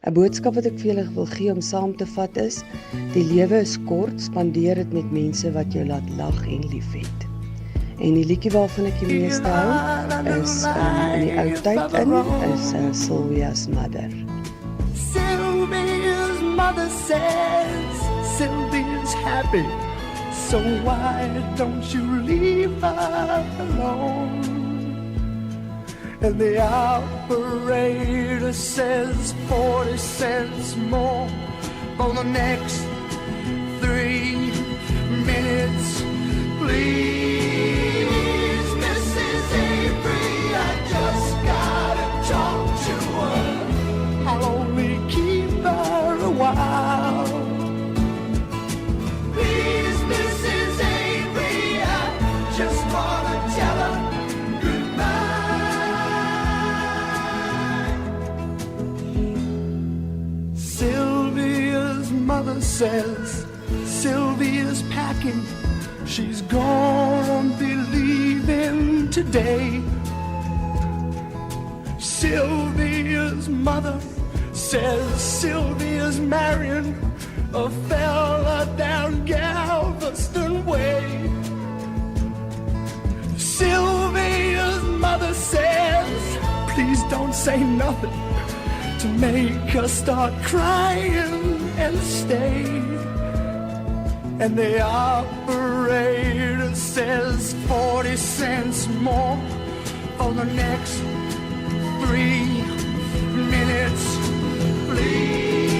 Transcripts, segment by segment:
'n boodskap wat ek vir julle wil gee om saam te vat is, die lewe is kort, spandeer dit met mense wat jou laat lag en liefhet. En die liedjie waarvan ek die meeste hou, is in die ou tyd is Sylvia's Mother. Sylvia's mother says Sylvia's happy, so why don't you leave her alone? And the operator says 40 cents more for the next 3 minutes, please. Mrs. Avery, I just gotta talk to her. I'll only keep her a while. Please, Mrs. Avery, I just wanna tell her Sylvia's mother says Sylvia's packing. She's gonna be leaving today. Sylvia's mother says Sylvia's marrying a fella down Galveston Way. Sylvia's mother says, please don't say nothing to make her start crying and stay. And the operator says 40 cents more for the next 3 minutes, please.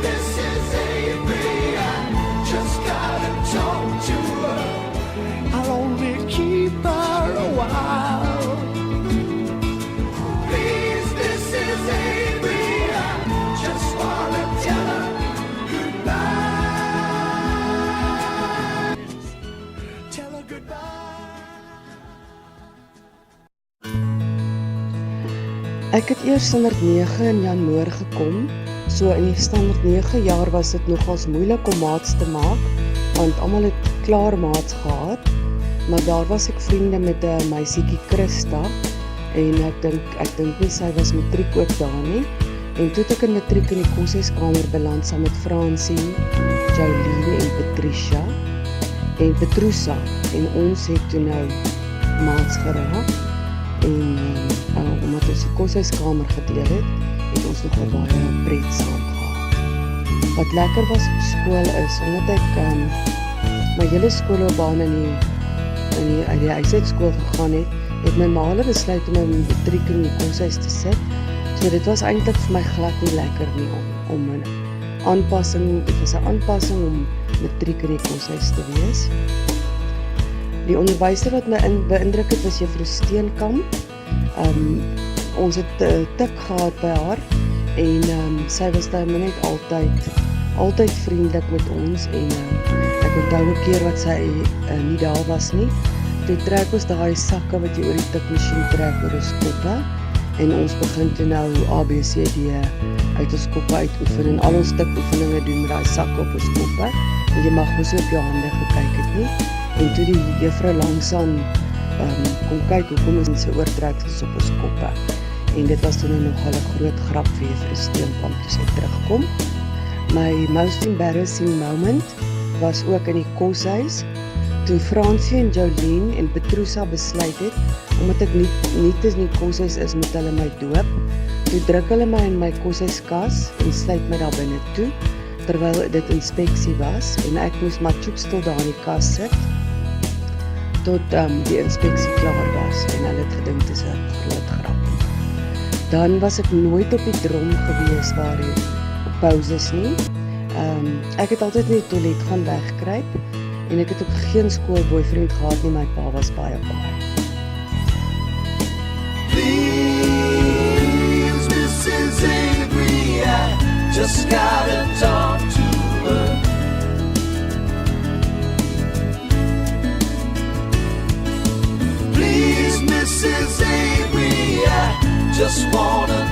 Mrs. Avery, I just gotta talk to her. I'll only keep her a while. Please, Mrs. Avery, I just wanna tell her goodbye. Tell her goodbye. Ek het eers standaard 9 in Januarie gekom, so in die standaard 9 jaar was dit nogals moeilik om maats te maak, want almal het klaar maats gehad, maar daar was ek vriende met 'n meisietjie Christa, en ek dink nie sy was matriek ook daar nie, en toe het ek in matriek in die koshuiskamer beland saam met Fransie, Jolene en Patricia, en Petrusa, en ons het toe nou maats geraak, en omdat ons die koshuiskamer gedeel het, het ons nogal baie pret saam gehad. Wat lekker was op skool is, omdat ek my hele skoolloopbaan uit die huishoudskool gegaan het, het my ma hulle besluit om my matriek in die koshuis te sit. So dit was eintlik vir my glad nie lekker nie om 'n aanpassing, dit was 'n aanpassing om matriek in die koshuis te wees. Die onderwyser wat my beïndruk het was Juffrou Steenkamp. Ons het tik gehad by haar en sy was daar net altyd vriendelik met ons en ek onthou 'n keer wat sy nie daar was nie. Toe trek ons daai sakke wat jy oor die tikmasjien trek oor 'n skoppe en ons begin toe nou ABCD uit ons koppe uitoefen en al ons tikoefeninge doen met daai sakke op ons koppe en jy mag mos op jou hande gekyk het nie. En toe die juffrou langsaan kom kyk hoekom ons so oortrek op ons koppe. En dit was toen nogal 'n groot grap vir Juffrou Steenkamp toe sy terugkom. My most embarrassing moment was ook in die koshuis, toe Fransie en Jolene en Petrusa besluit het, omdat ek nie in die koshuis is, moet hulle my doop. Toe druk hulle my in my koshuiskas en sluit my daar binne toe, terwyl dit inspeksie was, en ek moes maar choepstil daar in die kas sit, tot die inspeksie klaar was, en hulle het gedink dit is 'n groot grap. Dan was ek nooit op die drom gewees waar die pauses nie. Ek het altyd in die toilet gaan wegkruip, en ek het ook geen skoolboyfriend gehad nie, my pa was baie baie. Please, Mrs. Avery, I just gotta talk to her. Please, Mrs. Avery, I just wanna